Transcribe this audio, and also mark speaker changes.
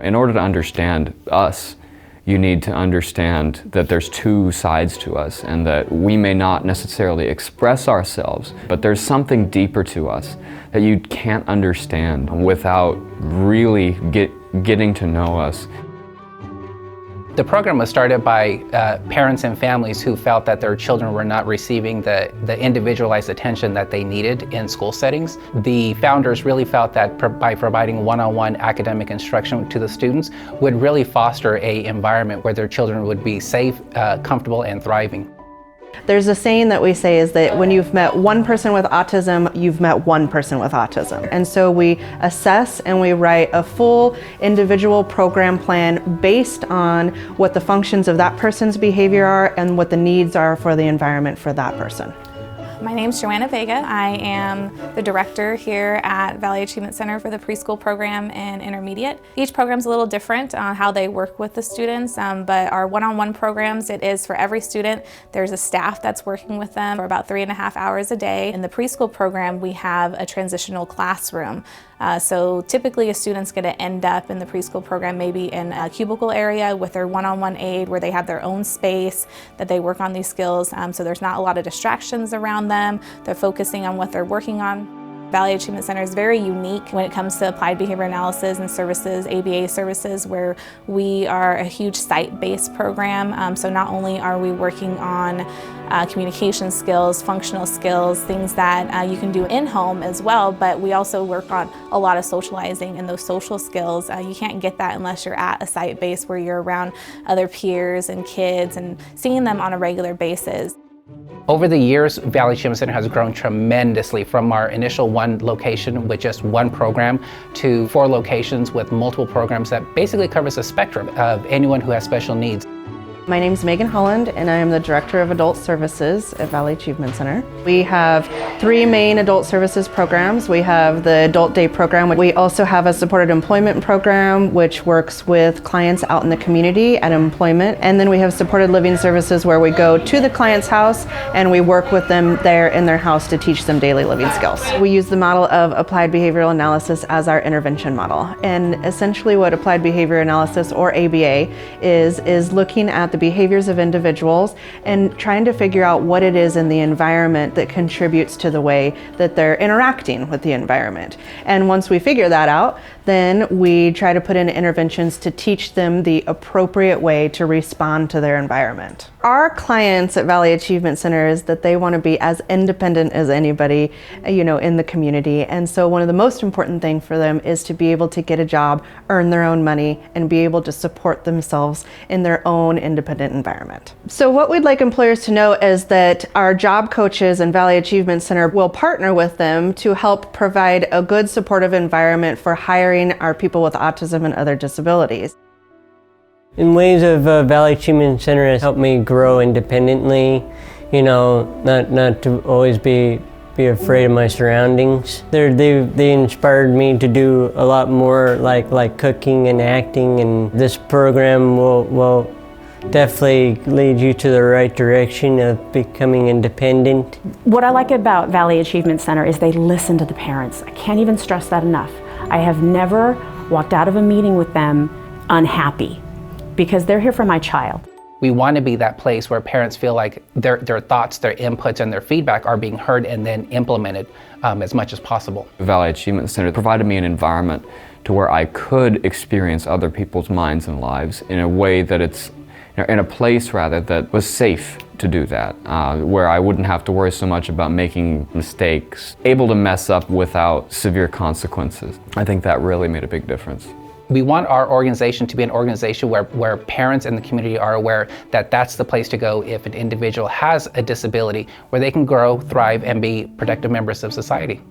Speaker 1: In order to understand us, you need to understand that there's two sides to us and that we may not necessarily express ourselves, but there's something deeper to us that you can't understand without really getting to know us.
Speaker 2: The program was started by parents and families who felt that their children were not receiving the individualized attention that they needed in school settings. The founders really felt that by providing one-on-one academic instruction to the students would really foster an environment where their children would be safe, comfortable, and thriving.
Speaker 3: There's a saying that we say is that when you've met one person with autism, you've met one person with autism. And so we assess and we write a full individual program plan based on what the functions of that person's behavior are and what the needs are for the environment for that person.
Speaker 4: My name's JoAnna Vega. I am the director here at Valley Achievement Center for the preschool program and intermediate. Each program's a little different on how they work with the students, but our one-on-one programs, it is for every student. There's a staff that's working with them for about 3.5 hours a day. In the preschool program, we have a transitional classroom. So typically a student's going to end up in the preschool program maybe in a cubicle area with their one-on-one aide where they have their own space that they work on these skills, so there's not a lot of distractions around them. They're focusing on what they're working on. Valley Achievement Center is very unique when it comes to applied behavior analysis and services, ABA services, where we are a huge site-based program. So not only are we working on communication skills, functional skills, things that you can do in-home as well, but we also work on a lot of socializing and those social skills. You can't get that unless you're at a site base where you're around other peers and kids and seeing them on a regular basis.
Speaker 2: Over the years, Valley Achievement Center has grown tremendously from our initial one location with just one program to 4 locations with multiple programs that basically covers a spectrum of anyone who has special needs.
Speaker 3: My name is Meghan, Holland, and I am the Director of Adult Services at Valley Achievement Center. We have 3 main adult services programs. We have the Adult Day program. We also have a supported employment program, which works with clients out in the community at employment. And then we have supported living services where we go to the client's house and we work with them there in their house to teach them daily living skills. We use the model of applied behavioral analysis as our intervention model. And essentially what applied behavior analysis, or ABA, is looking at the behaviors of individuals and trying to figure out what it is in the environment that contributes to the way that they're interacting with the environment. And once we figure that out, then we try to put in interventions to teach them the appropriate way to respond to their environment. Our clients at Valley Achievement Center is that they want to be as independent as anybody, in the community. And so one of the most important things for them is to be able to get a job, earn their own money, and be able to support themselves in their own independent environment. So what we'd like employers to know is that our job coaches and Valley Achievement Center will partner with them to help provide a good supportive environment for hiring our people with autism and other disabilities.
Speaker 5: In ways of Valley Achievement Center has helped me grow independently, not to always be afraid of my surroundings. They inspired me to do a lot more like cooking and acting, and this program will definitely lead you to the right direction of becoming independent.
Speaker 6: What I like about Valley Achievement Center is they listen to the parents. I can't even stress that enough. I have never walked out of a meeting with them unhappy because they're here for my child.
Speaker 2: We want to be that place where parents feel like their thoughts, their inputs, and their feedback are being heard and then implemented as much as possible.
Speaker 1: Valley Achievement Center provided me an environment to where I could experience other people's minds and lives in a way that in a place rather that was safe to do that, where I wouldn't have to worry so much about making mistakes, able to mess up without severe consequences. I think that really made a big difference.
Speaker 2: We want our organization to be an organization where parents in the community are aware that that's the place to go if an individual has a disability, where they can grow, thrive, and be productive members of society.